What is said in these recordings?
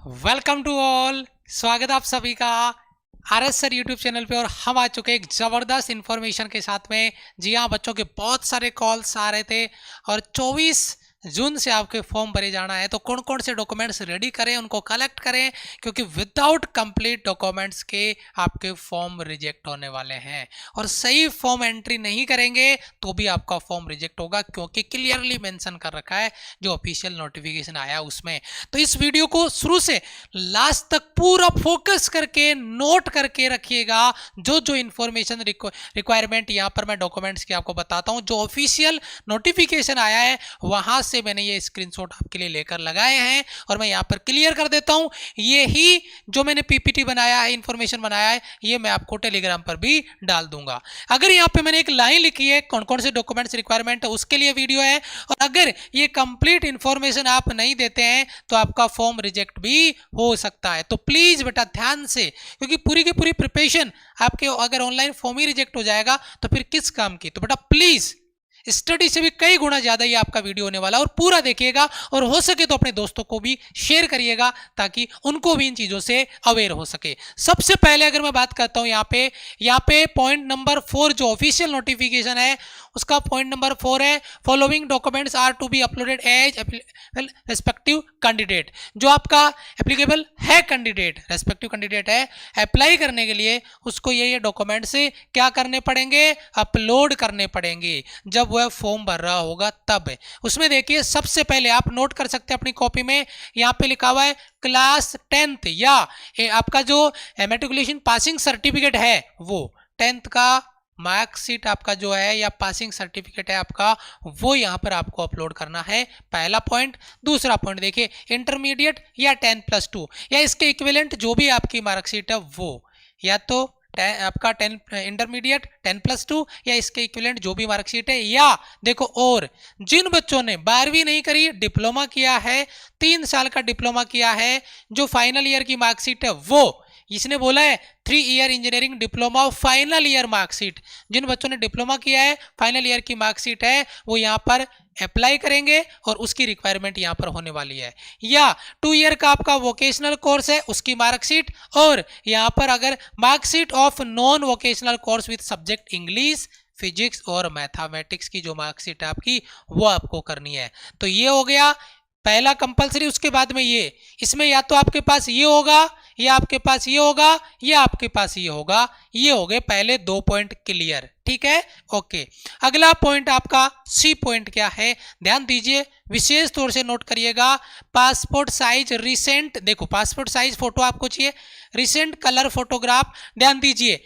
Welcome to all. स्वागत है आप सभी का R S sir YouTube channel पे। और हम आ चुके हैं एक ज़बरदस्त इन्फॉर्मेशन के साथ में। जी हाँ बच्चों के बहुत सारे कॉल्स आ रहे थे और 24 जून से आपके फॉर्म भरे जाना है। तो कौन कौन से डॉक्यूमेंट्स रेडी करें, उनको कलेक्ट करें, क्योंकि विदाउट कंप्लीट डॉक्यूमेंट्स के आपके फॉर्म रिजेक्ट होने वाले हैं। और सही फॉर्म एंट्री नहीं करेंगे तो भी आपका फॉर्म रिजेक्ट होगा, क्योंकि क्लियरली मेंशन कर रखा है जो ऑफिशियल नोटिफिकेशन आया उसमें। तो इस वीडियो को शुरू से लास्ट तक पूरा फोकस करके नोट करके रखिएगा। जो जो इंफॉर्मेशन रिक्वायरमेंट यहाँ पर मैं डॉक्यूमेंट्स की आपको बताता हूँ, जो ऑफिशियल नोटिफिकेशन आया है वहां से मैंने ये स्क्रीनशॉट आपके लिए लेकर लगाए हैं और मैं यहाँ पर क्लियर कर देता हूँ। ये ही जो मैंने पीपीटी बनाया है, इंफॉर्मेशन बनाया है, ये मैं आपको टेलीग्राम पर भी डाल दूंगा। अगर यहाँ पे मैंने एक लाइन लिखी है कौन कौन से डॉक्यूमेंट्स रिक्वायरमेंट है, उसके लिए वीडियो है। और अगर ये कंप्लीट इंफॉर्मेशन आप नहीं देते हैं तो आपका फॉर्म रिजेक्ट भी हो सकता है। तो प्लीज बेटा ध्यान से, क्योंकि पूरी की पूरी प्रिपरेशन आपके अगर ऑनलाइन फॉर्म ही रिजेक्ट हो जाएगा तो फिर किस काम की। तो बेटा प्लीज स्टडी से भी कई गुना ज्यादा ये आपका वीडियो होने वाला है और पूरा देखिएगा और हो सके तो अपने दोस्तों को भी शेयर करिएगा ताकि उनको भी इन चीजों से अवेयर हो सके। सबसे पहले अगर मैं बात करता हूं यहाँ पे पॉइंट नंबर 4 जो ऑफिशियल नोटिफिकेशन है उसका पॉइंट नंबर 4 है, following documents are to be uploaded as respective candidate. जो आपका एप्लीकेबल है कैंडिडेट, रेस्पेक्टिव कैंडिडेट है, अप्लाई करने के लिए उसको ये डॉक्यूमेंट्स क्या करने पड़ेंगे, अपलोड करने पड़ेंगे जब वह फॉर्म भर रहा होगा तब। उसमें देखिए सबसे पहले आप नोट कर सकते हैं अपनी कॉपी में, यहाँ पे लिखा हुआ है क्लास 10th या आपका जो मैट्रिकुलेशन पासिंग सर्टिफिकेट है वो 10th का मार्कशीट आपका जो है या पासिंग सर्टिफिकेट है आपका, वो यहाँ पर आपको अपलोड करना है, पहला पॉइंट। दूसरा पॉइंट देखिए इंटरमीडिएट या 10+2 या इसके इक्विवेलेंट जो भी आपकी मार्कशीट है वो, या तो आपका 10 इंटरमीडिएट 10+2 या इसके इक्विवेलेंट जो भी मार्कशीट है। या देखो और जिन बच्चों ने 12वीं नहीं करी, डिप्लोमा किया है, 3 साल का डिप्लोमा किया है, जो फाइनल ईयर की मार्कशीट है वो, इसने बोला है 3 year engineering diploma final year marksheet, जिन बच्चों ने डिप्लोमा किया है फाइनल ईयर की मार्कशीट है वो यहाँ पर अप्लाई करेंगे और उसकी रिक्वायरमेंट यहाँ पर होने वाली है। या 2 ईयर का आपका वोकेशनल कोर्स है उसकी मार्कशीट, और यहाँ पर अगर marksheet of non vocational course with subject English, physics और मैथमेटिक्स की जो मार्कशीट है आपकी वो आपको करनी है। तो ये हो गया पहला कंपलसरी। उसके बाद में ये, इसमें या तो आपके पास ये होगा या आपके पास ये होगा या आपके पास ये होगा। ये हो गए पहले 2 पॉइंट क्लियर, ठीक है, ओके। अगला पॉइंट आपका सी पॉइंट क्या है, ध्यान दीजिए, विशेष तौर से नोट करिएगा। पासपोर्ट साइज रिसेंट, देखो पासपोर्ट साइज फोटो आपको चाहिए, रिसेंट कलर फोटोग्राफ, ध्यान दीजिए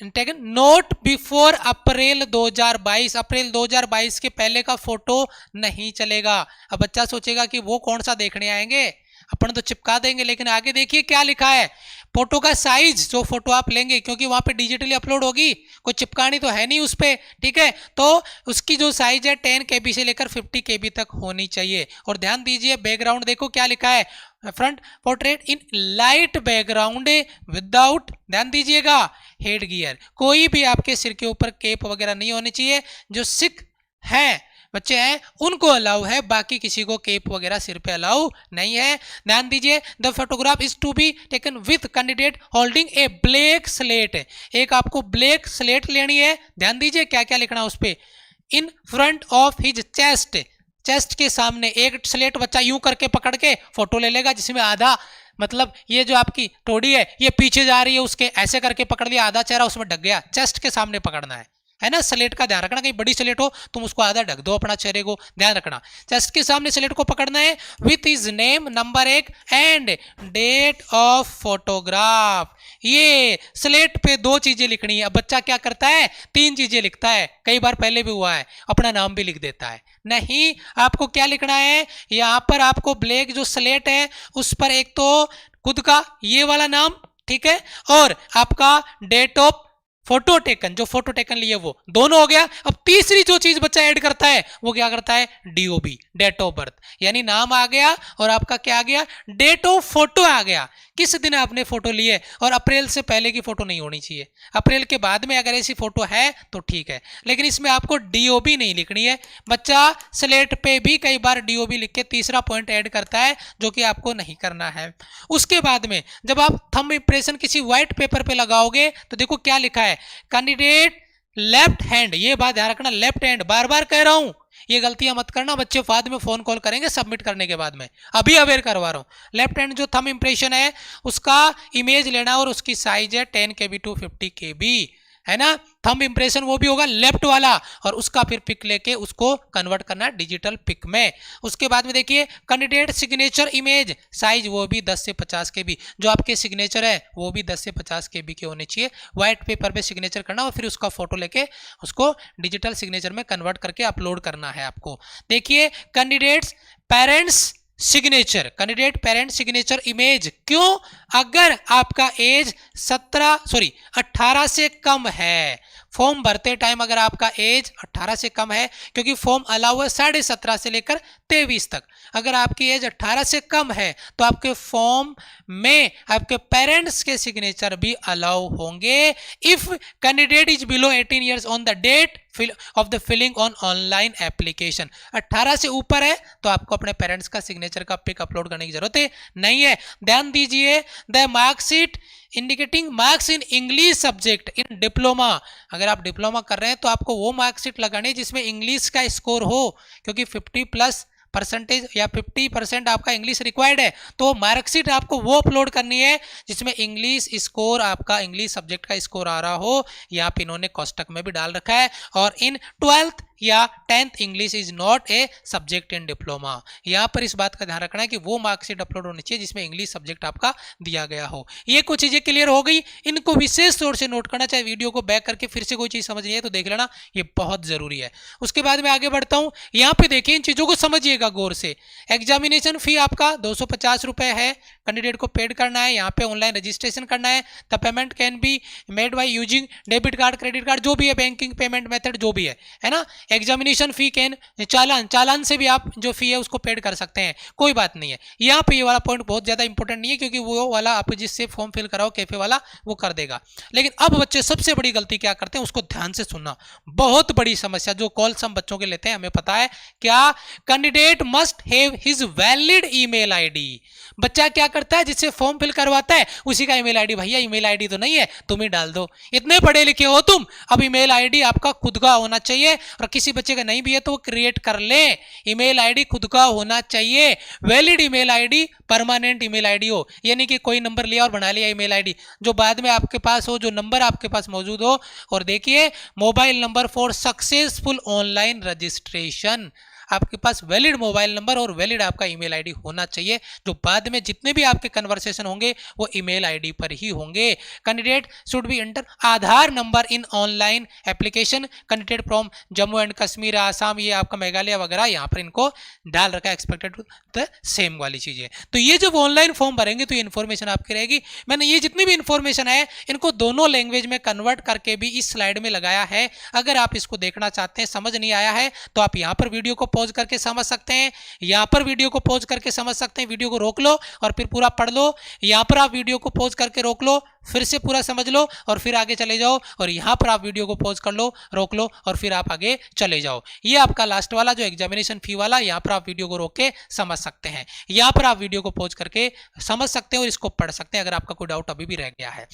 टेकन नोट बिफोर अप्रैल 2022, अप्रैल 2022 के पहले का फोटो नहीं चलेगा। अब बच्चा सोचेगा कि वो कौन सा देखने आएंगे, अपन तो चिपका देंगे, लेकिन आगे देखिए क्या लिखा है, फोटो का साइज जो फोटो आप लेंगे, क्योंकि वहां पे डिजिटली अपलोड होगी, कोई चिपकानी तो है नहीं उस पर, ठीक है, तो उसकी जो साइज है 10 KB से लेकर 50 KB तक होनी चाहिए। और ध्यान दीजिए बैकग्राउंड देखो क्या लिखा है, front portrait in light background without, ध्यान दीजिएगा, हेड गियर, कोई भी आपके सिर के ऊपर केप वगैरह नहीं होनी चाहिए। जो सिख हैं बच्चे हैं उनको अलाउ है, बाकी किसी को केप वगैरह सिर पे अलाउ नहीं है। ध्यान दीजिए the photograph is to be taken with candidate holding a black slate, एक आपको ब्लैक स्लेट लेनी है, ध्यान दीजिए क्या क्या लिखना उस पे, in front of his chest, chest के सामने एक स्लेट बच्चा यूं करके पकड़ के फोटो ले लेगा, जिसमें आधा मतलब ये जो आपकी टोडी है ये पीछे जा रही है, उसके ऐसे करके पकड़ लिया, आधा चेहरा उसमें ढक गया, चेस्ट के सामने पकड़ना है ना। स्लेट का ध्यान रखना, कहीं बड़ी स्लेट हो तुम उसको आधा ढक दो अपना चेहरे को, ध्यान रखना। चेस्ट के सामने स्लेट को पकड़ना है, with his name number 1 and date of photograph. ये स्लेट पे 2 चीजें लिखनी है। अब बच्चा क्या करता है 3 चीजें लिखता है, कई बार पहले भी हुआ है, अपना नाम भी लिख देता है। नहीं, आपको क्या लिखना है, यहाँ पर आपको ब्लैक जो स्लेट है उस पर एक तो खुद का ये वाला नाम, ठीक है, और आपका डेट ऑफ फोटो टेकन, जो फोटो टेकन लिए वो दोनों हो गया। अब तीसरी जो चीज बच्चा ऐड करता है वो क्या करता है, डीओबी, डेट ऑफ बर्थ, यानी नाम आ गया और आपका क्या आ गया, डेट ऑफ फोटो आ गया, किस दिन आपने फोटो लिए। और अप्रैल से पहले की फोटो नहीं होनी चाहिए, अप्रैल के बाद में अगर ऐसी फोटो है तो ठीक है, लेकिन इसमें आपको डीओबी नहीं लिखनी है। बच्चा स्लेट पे भी कई बार डीओबी लिख के तीसरा पॉइंट ऐड करता है, जो कि आपको नहीं करना है। उसके बाद में जब आप थंब इंप्रेशन किसी व्हाइट पेपर पे लगाओगे तो देखो क्या लिखा है, कैंडिडेट लेफ्ट हैंड, ये बात ध्यान रखना, लेफ्ट हैंड, बार बार कह रहा हूं, ये गलतियां मत करना बच्चे, बाद में फोन कॉल करेंगे सबमिट करने के बाद में, अभी अवेयर करवा रहा हूं। लेफ्ट हैंड जो थंब इंप्रेशन है उसका इमेज लेना और उसकी साइज है 10 KB टू 50 KB, है ना। थंब इंप्रेशन वो भी होगा लेफ्ट वाला, और उसका फिर पिक लेके उसको कन्वर्ट करना है डिजिटल पिक में। उसके बाद में देखिए कैंडिडेट सिग्नेचर इमेज, साइज वो भी 10 से 50 KB, जो आपके सिग्नेचर है वो भी 10 से 50 KB के होने चाहिए। व्हाइट पेपर पे सिग्नेचर करना और फिर उसका फोटो लेके उसको डिजिटल सिग्नेचर में कन्वर्ट करके अपलोड करना है आपको। देखिए candidates parents signature, candidate parent signature image, क्यों, अगर आपका एज 18 से कम है, फॉर्म भरते टाइम अगर आपका एज 18 से कम है, क्योंकि फॉर्म अलाउ है 17.5 से लेकर 23 तक, अगर आपकी एज 18 से कम है तो आपके फॉर्म में आपके पेरेंट्स के सिग्नेचर भी अलाउ होंगे। If candidate is below 18 years on the date of the filling on online application, 18 से ऊपर है तो आपको अपने पेरेंट्स का सिग्नेचर का पिक अपलोड करने की जरूरत नहीं है। ध्यान दीजिए, the marksheet indicating marks in English subject in diploma, अगर आप डिप्लोमा कर रहे हैं तो आपको वो मार्कशीट लगानी है जिसमें इंग्लिश का स्कोर हो, क्योंकि 50% या 50% आपका इंग्लिश रिक्वायर्ड है, तो मार्कशीट आपको वो अपलोड करनी है जिसमें इंग्लिश स्कोर, आपका इंग्लिश सब्जेक्ट का स्कोर आ रहा हो। यहाँ पे इन्होंने कोष्टक में भी डाल रखा है, और इन 12th या 10th English is not a subject in diploma, यहाँ पर इस बात का ध्यान रखना है कि वो मार्कशीट अपलोड होनी चाहिए जिसमें इंग्लिश सब्जेक्ट आपका दिया गया हो। ये कुछ चीजें क्लियर हो गई, इनको विशेष तौर से नोट करना, चाहे वीडियो को बैक करके फिर से कोई चीज समझ नहीं है तो देख लेना, ये बहुत जरूरी है। उसके बाद में आगे बढ़ता हूं, यहाँ पे देखिए इन चीजों को समझिएगा गौर से। एग्जामिनेशन फी आपका 250 रुपए है, कैंडिडेट को पेड करना है, यहाँ पे ऑनलाइन रजिस्ट्रेशन करना है। The payment can be made by using debit card, credit card, जो भी है बैंकिंग पेमेंट मेथड जो भी है ना। एग्जामिनेशन फी कैन चालान से भी आप जो फी है उसको पेड कर सकते हैं, कोई बात नहीं है। यहाँ पे ये वाला पॉइंट बहुत ज्यादा इंपॉर्टेंट नहीं है, क्योंकि वो वाला आप जिससे फॉर्म फिल कराओ कैफे वाला वो कर देगा। लेकिन अब बच्चे सबसे बड़ी गलती क्या करते हैं उसको ध्यान से सुनना, बहुत बड़ी समस्या जो कॉल्स हम बच्चों के लेते हैं हमें पता है क्या, candidate must have his valid email ID. बच्चा क्या करता है, जिससे फॉर्म फिल करवाता है उसी का ईमेल आईडी, भैया ईमेल आईडी तो नहीं है तुम ही डाल दो, इतने पढ़े लिखे हो तुम, अब ईमेल आईडी आपका खुद का होना चाहिए, और किसी बच्चे का नहीं भी है तो वो क्रिएट कर ले, ईमेल आईडी खुद का होना चाहिए। Valid email ID permanent email ID हो, यानी कि कोई नंबर लिया और बना लिया ईमेल आईडी, जो बाद में आपके पास हो, जो नंबर आपके पास मौजूद हो। और देखिए mobile number for successful online registration, आपके पास वैलिड मोबाइल नंबर और वैलिड आपका ईमेल आईडी होना चाहिए, जो बाद में जितने भी आपके कन्वर्सेशन होंगे वो ईमेल आईडी पर ही होंगे। Candidate should be enter Aadhaar number in online application, candidate from Jammu and Kashmir, Assam, ये आपका मेघालय वगैरह यहाँ पर इनको डाल रखा है, एक्सपेक्टेड द सेम वाली चीजें। तो ये जब ऑनलाइन फॉर्म भरेंगे तो ये इन्फॉर्मेशन आपकी रहेगी। मैंने ये जितनी भी इन्फॉर्मेशन है इनको दोनों लैंग्वेज में कन्वर्ट करके भी इस स्लाइड में लगाया है, अगर आप इसको देखना चाहते हैं, समझ नहीं आया है तो आप यहाँ पर वीडियो को पॉज करके समझ सकते हैं, यहां पर वीडियो को पॉज करके समझ सकते हैं, वीडियो को रोक लो और फिर पूरा पढ़ लो, यहां पर आप वीडियो को पॉज करके रोक लो, फिर से पूरा समझ लो और फिर आगे चले जाओ, और यहां पर आप वीडियो को पॉज कर लो, रोक लो और फिर आप आगे चले जाओ। ये आपका लास्ट वाला जो एग्जामिनेशन फी वाला, यहां पर आप वीडियो को रोक के समझ सकते हैं, यहां पर आप वीडियो को पॉज करके समझ सकते हैं और इसको पढ़ सकते हैं अगर आपका कोई डाउट अभी भी रह गया है।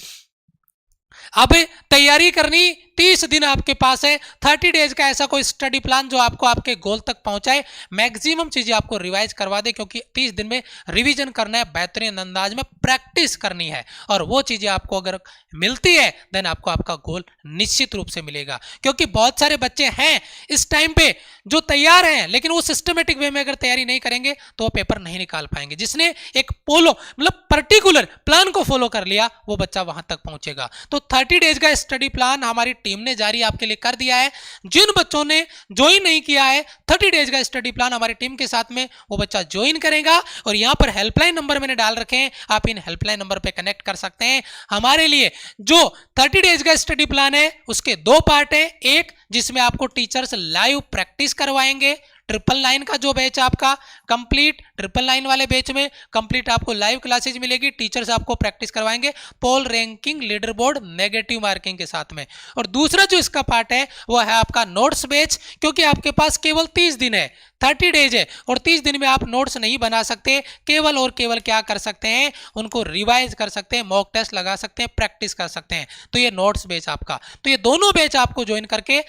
अब तैयारी करनी, 30 दिन आपके पास है, 30 डेज का ऐसा कोई स्टडी प्लान जो आपको आपके गोल तक पहुंचाए, मैक्सिमम चीजें आपको रिवाइज करवा दे, क्योंकि 30 दिन में रिवीजन करना है, बेहतरीन अंदाज में प्रैक्टिस करनी है, और वो चीजें आपको अगर मिलती है देन आपको आपका गोल निश्चित रूप से मिलेगा। क्योंकि बहुत सारे बच्चे हैं इस टाइम पे जो तैयार हैं, लेकिन वो सिस्टमेटिक वे में अगर तैयारी नहीं करेंगे तो वो पेपर नहीं निकाल पाएंगे। जिसने एक मतलब पर्टिकुलर प्लान को फॉलो कर लिया वो बच्चा वहां तक पहुंचेगा। तो 30 डेज का स्टडी प्लान हमारी टीम ने जारी आपके लिए कर दिया है। जिन बच्चों ने ज्वाइन नहीं किया है 30 डेज का स्टडी प्लान हमारी टीम के साथ में, वो बच्चा ज्वाइन करेगा। और यहां पर हेल्पलाइन नंबर मैंने डाल रखे हैं, आप इन हेल्पलाइन नंबर पे कनेक्ट कर सकते हैं। हमारे लिए जो 30 डेज का स्टडी प्लान है उसके 2 पार्ट है। एक जिसमें आपको टीचर्स लाइव प्रैक्टिस करवाएंगे, 999 का जो बैच आपका कंप्लीट, 999 वाले बैच में कंप्लीट आपको लाइव क्लासेज मिलेगी, टीचर्स आपको प्रैक्टिस करवाएंगे poll ranking, leaderboard, negative marking के साथ में। और दूसरा जो इसका पार्ट है वो है आपका नोट्स बैच, क्योंकि आपके पास केवल 30 दिन है, 30 डेज है और 30 दिन में आप नोट्स नहीं बना सकते। केवल और केवल क्या कर सकते हैं, उनको रिवाइज कर सकते हैं, मॉक टेस्ट लगा सकते हैं, प्रैक्टिस कर सकते हैं। तो ये नोट्स बैच आपका, तो ये दोनों बैच आपको ज्वाइन करके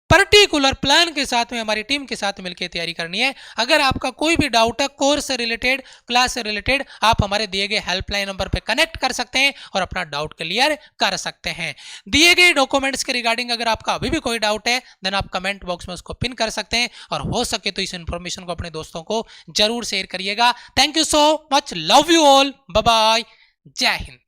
पर्टिकुलर प्लान के साथ में हमारी टीम के साथ मिलकर तैयारी करनी है। अगर आपका कोई भी डाउट है कोर्स से रिलेटेड, क्लास से रिलेटेड, आप हमारे दिए गए हेल्पलाइन नंबर पे कनेक्ट कर सकते हैं और अपना डाउट क्लियर कर सकते हैं। दिए गए डॉक्यूमेंट्स के रिगार्डिंग अगर आपका अभी भी कोई डाउट है देन आप कमेंट बॉक्स में उसको पिन कर सकते हैं, और हो सके तो इस इंफॉर्मेशन को अपने दोस्तों को जरूर शेयर करिएगा। Thank you so much, love you all, bye bye, जय हिंद।